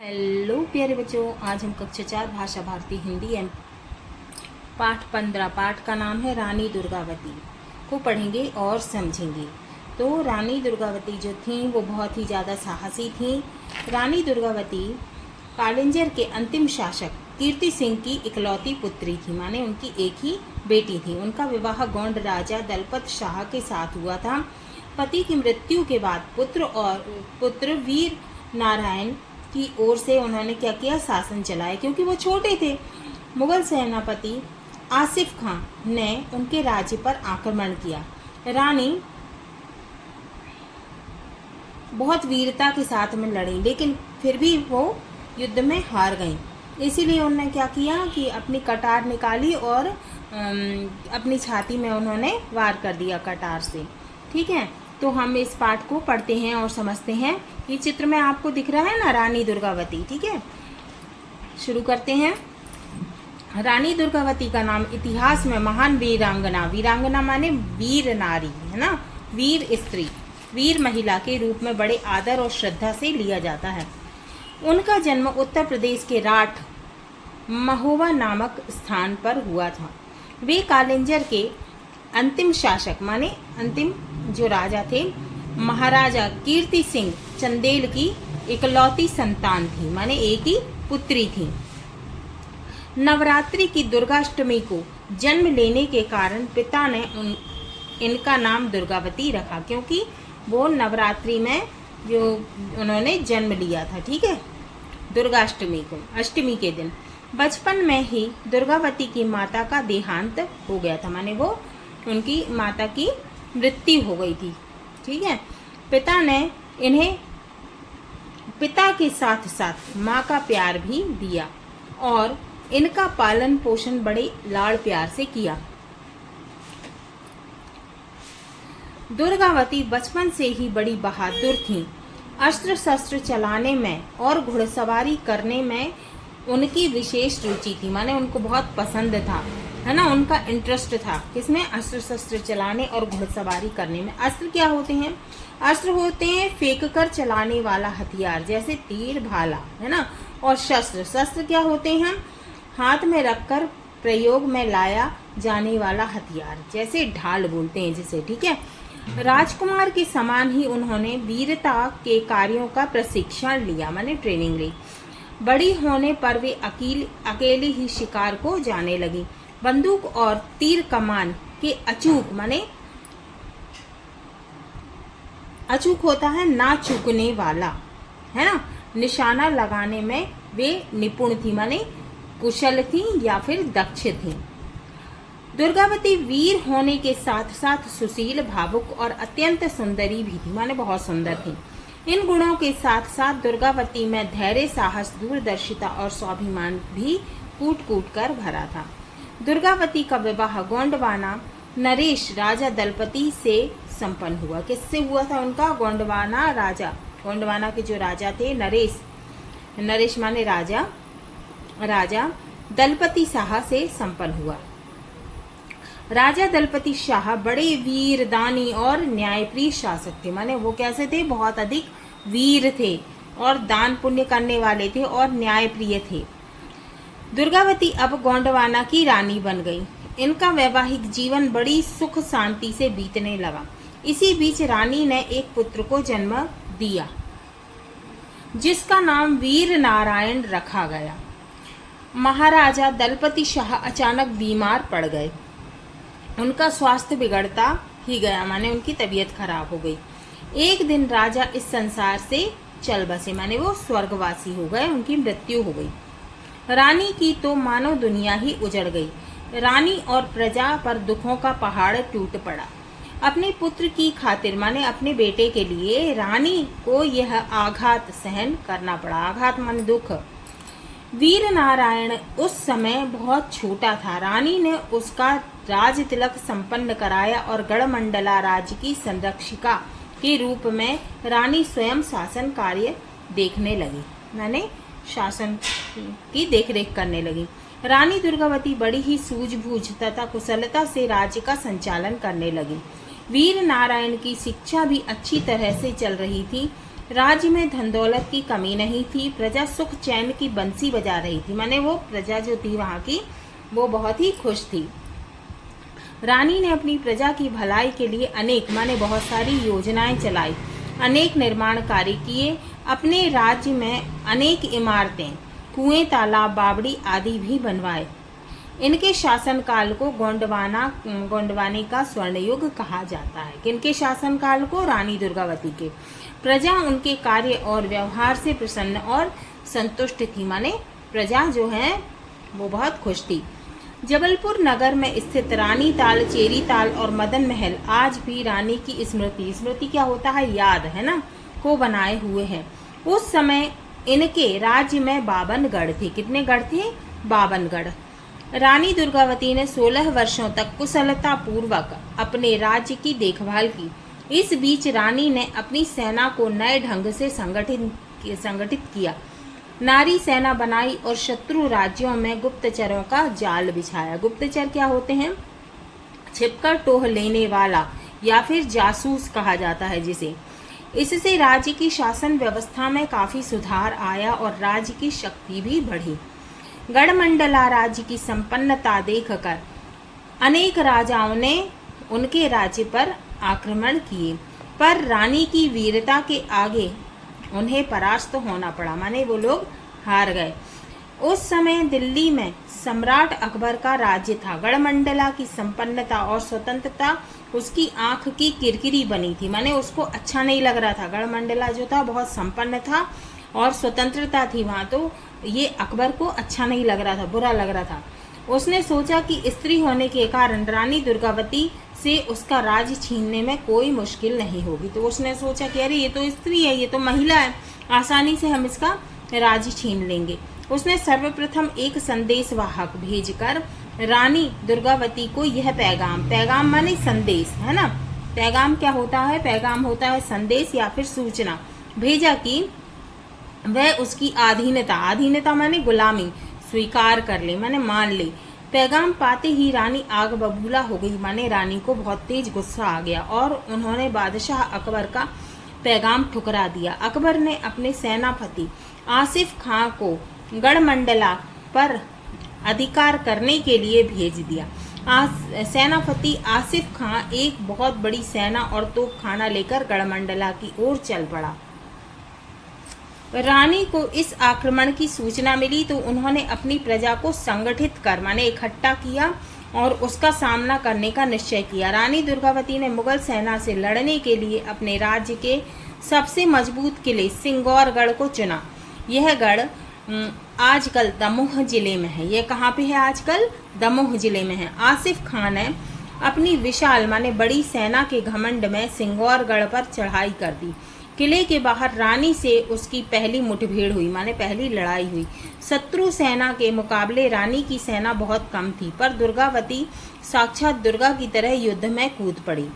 Hello प्यारे बच्चों, आज हम कक्षा 4 भाषा भारती हिंदी एम पाठ 15 पाठ का नाम है रानी दुर्गावती को पढ़ेंगे और समझेंगे। तो रानी दुर्गावती जो थी वो बहुत ही ज़्यादा साहसी थी। रानी दुर्गावती कालिंजर के अंतिम शासक कीर्ति सिंह की इकलौती पुत्री थी, माने उनकी एक ही बेटी थी। उनका विवाह गोंड राजा दलपत शाह के साथ हुआ था। पति की मृत्यु के बाद पुत्र वीर नारायण की ओर से उन्होंने क्या किया, शासन चलाया, क्योंकि वो छोटे थे। मुगल सेनापति आसिफ खान ने उनके राज्य पर आक्रमण किया। रानी बहुत वीरता के साथ में लड़ी, लेकिन फिर भी वो युद्ध में हार गईं। इसीलिए उन्होंने क्या किया कि अपनी कटार निकाली और अपनी छाती में उन्होंने वार कर दिया कटार से। ठीक है, तो हम इस पाठ को पढ़ते हैं और समझते हैं। ये चित्र में आपको दिख रहा है ना, रानी दुर्गावती। ठीक है, शुरू करते हैं। रानी दुर्गावती का नाम इतिहास में महान वीरांगना माने वीर नारी, है ना, वीर स्त्री, वीर महिला के रूप में बड़े आदर और श्रद्धा से लिया जाता है। उनका जन्म उत्तर प्रदेश के राठ महोबा नामक स्थान पर हुआ था। वे कालिंजर के अंतिम शासक माने अंतिम जो राजा थे, महाराजा कीर्ति सिंह चंदेल की इकलौती संतान थी, माने एक ही पुत्री थी। नवरात्रि की दुर्गाष्टमी को जन्म लेने के कारण पिता ने इनका नाम दुर्गावती रखा, क्योंकि वो नवरात्रि में जो उन्होंने जन्म लिया था। ठीक है, दुर्गाष्टमी को, अष्टमी के दिन। बचपन में ही दुर्गावती की माता का देहांत हो गया था, माने वो उनकी माता की मृत्यु हो गई थी। ठीक है, पिता ने इन्हें पिता के साथ साथ माँ का प्यार भी दिया और इनका पालन पोषण बड़े लाड़ प्यार से किया। दुर्गावती बचपन से ही बड़ी बहादुर थी। अस्त्र शस्त्र चलाने में और घुड़सवारी करने में उनकी विशेष रुचि थी, माने उनको बहुत पसंद था, है ना, उनका इंटरेस्ट था किसमें, अस्त्र शस्त्र चलाने और घुड़सवारी करने में। अस्त्र क्या होते हैं? अस्त्र होते हैं फेंक कर चलाने वाला हथियार, जैसे तीर भाला, है ना। और शस्त्र क्या होते हैं? हाथ में रखकर प्रयोग में लाया जाने वाला हथियार, जैसे ढाल बोलते हैं जिसे। ठीक है, राजकुमार के समान ही उन्होंने वीरता के कार्यों का प्रशिक्षण लिया, माने ट्रेनिंग ली। बड़ी होने पर वे अकेली ही शिकार को जाने लगी। बंदूक और तीर कमान के अचूक, माने अचूक होता है ना चूकने वाला, है ना, निशाना लगाने में वे निपुण थी, माने कुशल थी या फिर दक्ष थी। दुर्गावती वीर होने के साथ साथ सुशील, भावुक और अत्यंत सुंदरी भी थी, माने बहुत सुंदर थी। इन गुणों के साथ साथ दुर्गावती में धैर्य, साहस, दूरदर्शिता और स्वाभिमान भी कूट कूट कर भरा था। दुर्गावती का विवाह गोंडवाना नरेश राजा दलपति से संपन्न हुआ। किससे हुआ था उनका? गोंडवाना राजा, गोंडवाना के जो राजा थे नरेश माने राजा दलपति शाह से संपन्न हुआ। राजा दलपति शाह बड़े वीर, दानी और न्यायप्रिय शासक थे, माने वो कैसे थे? बहुत अधिक वीर थे और दान पुण्य करने वाले थे और न्यायप्रिय थे। दुर्गावती अब गोंडवाना की रानी बन गई। इनका वैवाहिक जीवन बड़ी सुख शांति से बीतने लगा। इसी बीच रानी ने एक पुत्र को जन्म दिया, जिसका नाम वीर नारायण रखा गया। महाराजा दलपति शाह अचानक बीमार पड़ गए। उनका स्वास्थ्य बिगड़ता ही गया, माने उनकी तबीयत खराब हो गई। एक दिन राजा इस संसार से चल बसे, माने वो स्वर्गवासी हो गए, उनकी मृत्यु हो गई। रानी की तो मानो दुनिया ही उजड़ गई। रानी और प्रजा पर दुखों का पहाड़ टूट पड़ा। अपने पुत्र की खातिर, माने अपने बेटे के लिए, रानी को यह आघात सहन करना पड़ा। आघात माने दुख। वीर नारायण उस समय बहुत छोटा था। रानी ने उसका राज तिलक संपन्न कराया और गढ़मंडला राज्य की संरक्षिका के रूप में रानी स्वयं शासन कार्य देखने लगी, माने शासन की देखरेख करने लगी। रानी दुर्गावती बड़ी ही सूझबूझ तथा कुशलता से राज्य का संचालन करने लगी। वीर नारायण की शिक्षा भी अच्छी तरह से चल रही थी। राज्य में धन दौलत की कमी नहीं थी, प्रजा सुख चैन की बंसी बजा रही थी। माने वो प्रजा जो थी वहाँ की वो बहुत ही खुश थी। रानी ने अपनी प्रजा की भलाई के लिए अनेक माने बहुत सारी योजनाएं चलाई, अनेक निर्माण कार्य किए। अपने राज्य में अनेक इमारतें, कुएं, तालाब, बावड़ी आदि भी बनवाए। इनके शासनकाल को गोंडवानी का स्वर्ण युग कहा जाता है। किनके शासनकाल को? रानी दुर्गावती के। प्रजा उनके कार्य और व्यवहार से प्रसन्न और संतुष्ट थी। माने प्रजा जो है वो बहुत खुश थी। जबलपुर नगर में स्थित रानी ताल, चेरी ताल और मदन महल आज भी रानी की स्मृति क्या होता है? याद है ना, को बनाए हुए हैं। उस समय इनके राज्य में 52 गढ़ थे। कितने गढ़ थे? 52 गढ़। रानी दुर्गावती ने 16 वर्षों तक कुशलता पूर्वक अपने राज्य की देखभाल की। इस बीच रानी ने अपनी सेना को नए ढंग से संगठित किया, नारी सेना बनाई और शत्रु राज्यों में गुप्तचरों का जाल बिछाया। गुप्तचर क्या होते हैं? छिपकर टोह लेने वाला या फिर जासूस कहा जाता है जिसे। इससे राज्य की शासन व्यवस्था में काफी सुधार आया और राज्य की शक्ति भी बढ़ी। गढ़मंडला राज्य की संपन्नता देखकर अनेक राजाओं ने उनके राज्य पर आक्रमण किए, पर रानी की वीरता के आगे उन्हें परास्त होना पड़ा। माने वो लोग हार गए। उस समय दिल्ली में सम्राट अकबर का राज्य था। गढ़मंडला की संपन्नता और स्वतंत्रता उसकी आंख की किरकिरी बनी थी। माने उसको अच्छा नहीं लग रहा था। गढ़मंडला जो था बहुत संपन्न था और स्वतंत्रता थी वहाँ, तो ये अकबर को अच्छा नहीं लग रहा था, बुरा लग रहा था। उसने सोचा कि स्त्री होने के कारण रानी दुर्गावती से उसका राज्य छीनने में कोई मुश्किल नहीं होगी। तो उसने सोचा कि अरे ये तो स्त्री है, ये तो महिला है, आसानी से हम इसका राज्य छीन लेंगे। उसने सर्वप्रथम एक संदेशवाहक भेजकर रानी दुर्गावती को यह पैगाम माने संदेश, है ना। पैगाम क्या होता है? पैगाम होता है संदेश या फिर सूचना। भेजा कि वह उसकी अधीनता माने गुलामी स्वीकार कर ले, माने मान ले। पैगाम पाते ही रानी आग बबूला हो गई। माने रानी को बहुत तेज गुस्सा आ गया और उन्होंने बादशाह अकबर का पैगाम ठुकरा दिया। अकबर ने अपने सेनापति आसिफ खां को गढ़मंडला पर अधिकार करने के लिए भेज दिया। सेनापति आसिफ खां एक बहुत बड़ी सेना और तोपखाना लेकर गढ़मंडला की ओर चल पड़ा। रानी को इस आक्रमण की सूचना मिली तो उन्होंने अपनी प्रजा को संगठित कर माने इकट्ठा किया और उसका सामना करने का निश्चय किया। रानी दुर्गावती ने मुगल सेना से लड़ने के लिए अपने राज्य के सबसे मजबूत किले सिंगौरगढ़ को चुना। यह गढ़ आजकल दमोह जिले में है। यह कहाँ पे है? आजकल दमोह जिले में है। आसिफ खान ने अपनी विशाल माने बड़ी सेना के घमंड में सिंगौरगढ़ पर चढ़ाई कर दी। किले के बाहर रानी से उसकी पहली मुठभेड़ हुई, माने पहली लड़ाई हुई। शत्रु सेना के मुकाबले रानी की सेना बहुत कम थी, पर दुर्गावती साक्षात दुर्गा की तरह युद्ध में कूद पड़ी।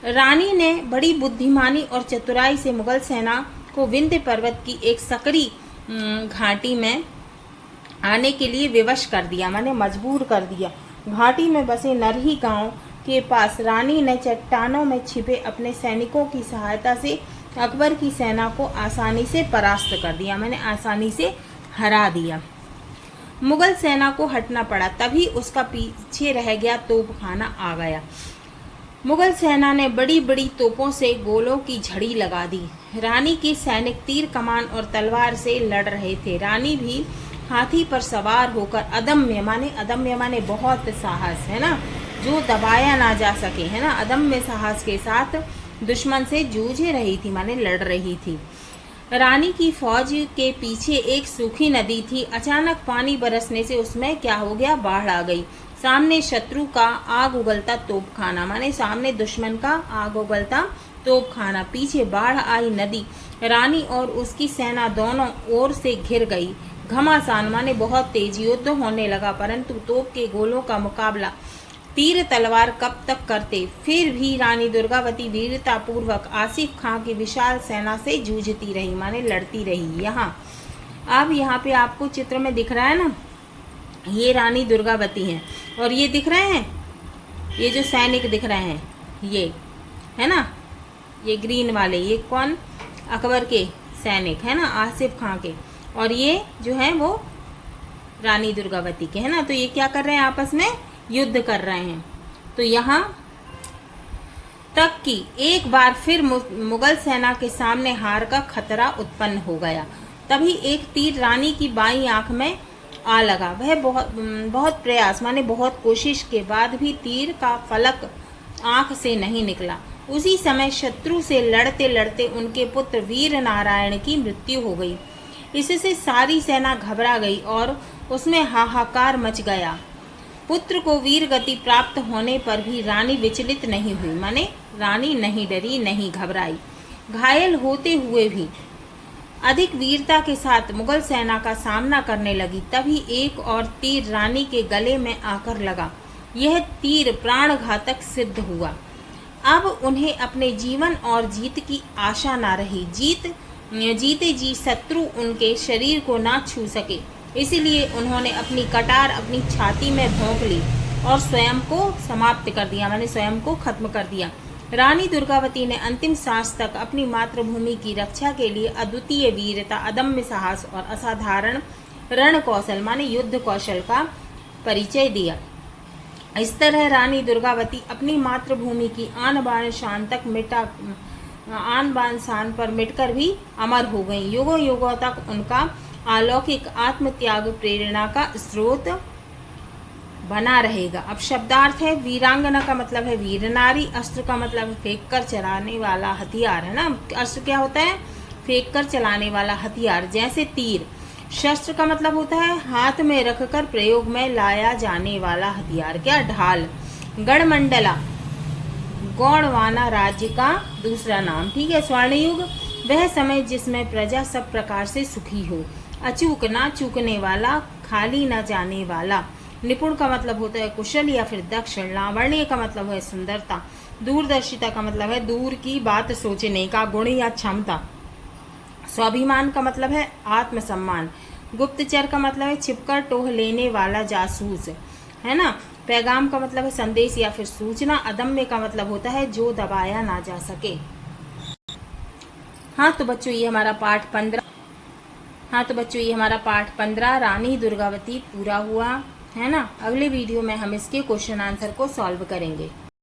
रानी ने बड़ी बुद्धिमानी और चतुराई से मुगल सेना को विंध्य पर्वत की एक सकरी घाटी में आने के लिए विवश कर दिया, माने मजबूर कर दिया। घाटी में बसे नरही गांव के पास रानी ने चट्टानों में छिपे अपने सैनिकों की सहायता से अकबर की सेना को आसानी से परास्त कर दिया, मैंने आसानी से हरा दिया। मुगल सेना को हटना पड़ा, तभी उसका पीछे रह गया तोपखाना आ गया। मुगल सेना ने बड़ी बड़ी तोपों से गोलों की झड़ी लगा दी। रानी के सैनिक तीर कमान और तलवार से लड़ रहे थे। रानी भी हाथी पर सवार होकर अदम्य माने बहुत साहस, है ना, जो दबाया ना जा सके, है ना, अदम्य साहस के साथ दुश्मन से जूझ रही थी, माने लड़ रही थी। रानी की फौज के पीछे एक सूखी नदी थी। अचानक पानी बरसने से उसमें क्या हो गया? बाढ़ आ गई। सामने शत्रु का आग उगलता तोपखाना, माने सामने दुश्मन का आग उगलता तोपखाना, पीछे बाढ़ आई नदी। रानी और उसकी सेना दोनों ओर से घिर गई। घमासान माने बहुत तेज युद्ध होने लगा, परंतु तोप के गोलों का मुकाबला तीर तलवार कब तक करते। फिर भी रानी दुर्गावती वीरता पूर्वक आसिफ खां की विशाल सेना से जूझती रही, माने लड़ती रही। अब यहाँ पे आपको चित्र में दिख रहा है ना, ये रानी दुर्गावती हैं और ये दिख रहे हैं, ये जो सैनिक दिख रहे हैं, ये है ना, ये ग्रीन वाले, ये कौन? अकबर के सैनिक, है ना, आसिफ खां के, और ये जो है वो रानी दुर्गावती के, है ना। तो ये क्या कर रहे हैं, आपस में युद्ध कर रहे हैं। तो यहाँ तक कि एक बार फिर मुगल सेना के सामने हार का खतरा उत्पन्न हो गया। तभी एक तीर रानी की बाईं आंख में आ लगा। वह बहुत प्रयास माने बहुत कोशिश के बाद भी तीर का फलक आंख से नहीं निकला। उसी समय शत्रु से लड़ते लड़ते उनके पुत्र वीर नारायण की मृत्यु हो गई। इससे सारी सेना घबरा गई और उसमें हाहाकार मच गया। पुत्र को वीर गति प्राप्त होने पर भी रानी विचलित नहीं हुई, माने रानी नहीं डरी, नहीं घबराई। घायल होते हुए भी अधिक वीरता के साथ मुगल सेना का सामना करने लगी। तभी एक और तीर रानी के गले में आकर लगा। यह तीर प्राणघातक सिद्ध हुआ। अब उन्हें अपने जीवन और जीत की आशा न रही। जीते जी शत्रु उनके शरीर को ना छू सके, इसलिए उन्होंने अपनी कटार अपनी छाती में भोंक ली और स्वयं को समाप्त कर दिया, माने स्वयं को खत्म कर दिया। रानी दुर्गावती ने अंतिम सांस तक अपनी मातृभूमि की रक्षा के लिए अद्वितीय वीरता, अदम्य साहस और असाधारण रण कौशल माने युद्ध कौशल का परिचय दिया। इस तरह रानी दुर्गावती अपनी मातृभूमि की आन बान शान पर मिटकर भी अमर हो गईं। युगों युगों तक उनका अलौकिक आत्मत्याग प्रेरणा का स्रोत बना रहेगा। अब शब्दार्थ है। वीरांगना का मतलब है वीर नारी, अस्त्र का मतलब फेंक कर चलाने वाला हथियार, है ना। अस्त्र क्या होता है, फेंक कर चलाने वाला हथियार, जैसे तीर। शस्त्र का मतलब होता है हाथ में रखकर प्रयोग में लाया जाने वाला हथियार, क्या, ढाल। गणमंडला गौड़वाना राज्य का दूसरा नाम, ठीक है। स्वर्णयुग वह समय जिसमें प्रजा सब प्रकार से सुखी हो। अचूक ना चूकने वाला, खाली न जाने वाला। निपुण का मतलब होता है कुशल या फिर दक्ष। लावण्य का मतलब है सुंदरता। दूरदर्शिता का मतलब है दूर की बात सोचने का गुण या क्षमता। स्वाभिमान का मतलब है आत्मसम्मान। गुप्तचर का मतलब है छिपकर टोह लेने वाला जासूस, है ना। पैगाम का मतलब है संदेश या फिर सूचना। अदम्य का मतलब होता है जो दबाया ना जा सके। हाँ तो बच्चों ये हमारा पाठ 15 रानी दुर्गावती पूरा हुआ, है ना। अगले वीडियो में हम इसके क्वेश्चन आंसर को सॉल्व करेंगे।